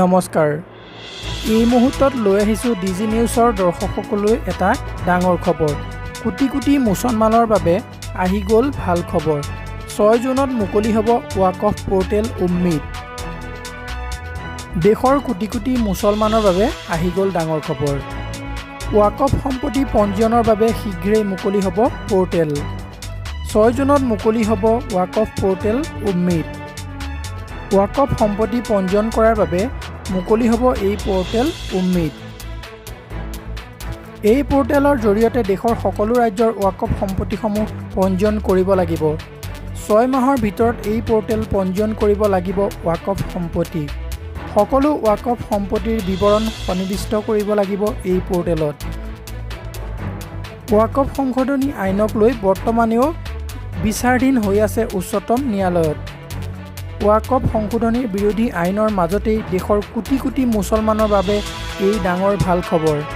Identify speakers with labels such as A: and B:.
A: নমস্কাৰ। এই মুহূৰ্তত লৈ আহিছোঁ ডিজি নিউজৰ দৰ্শকসকললৈ এটা ডাঙৰ খবৰ। কোটি কোটি মুছলমানৰ বাবে আহি গ'ল ভাল খবৰ। 6 জুনত মুকলি হ'ব ৱাকফ পৰ্টেল উম্মিদ। দেশৰ কোটি কোটি মুছলমানৰ বাবে আহি গ'ল ডাঙৰ খবৰ। ৱাকফ সম্পত্তি পঞ্জীয়নৰ বাবে শীঘ্ৰেই মুকলি হ'ব পৰ্টেল। 6 জুনত মুকলি হ'ব ৱাকফ পৰ্টেল উম্মিদ। ৱাকফ সম্পত্তি পঞ্জীয়ন কৰাৰ বাবে মুকলি হ'ব এই পৰ্টেল উম্মিদ। এই পৰ্টেলৰ জৰিয়তে দেশৰ সকলো ৰাজ্যৰ ৱাকফ সম্পত্তিসমূহ পঞ্জীয়ন কৰিব লাগিব। 6 মাহৰ ভিতৰত এই পৰ্টেল পঞ্জীয়ন কৰিব লাগিব ৱাকফ সম্পত্তি। সকলো ৱাকফ সম্পত্তিৰ বিৱৰণ সন্নিৱিষ্ট কৰিব লাগিব এই পৰ্টেলত। ৱাকফ সংশোধনী আইনক লৈ বৰ্তমানেও বিচাৰাধীন হৈ আছে উচ্চতম ন্যায়ালয়ত। ৱাকফ সংশোধনীৰ বিৰোধী আইনৰ মাজতেই দেশৰ কোটি কোটি মুছলমানৰ বাবে এই ডাঙৰ ভাল খবৰ।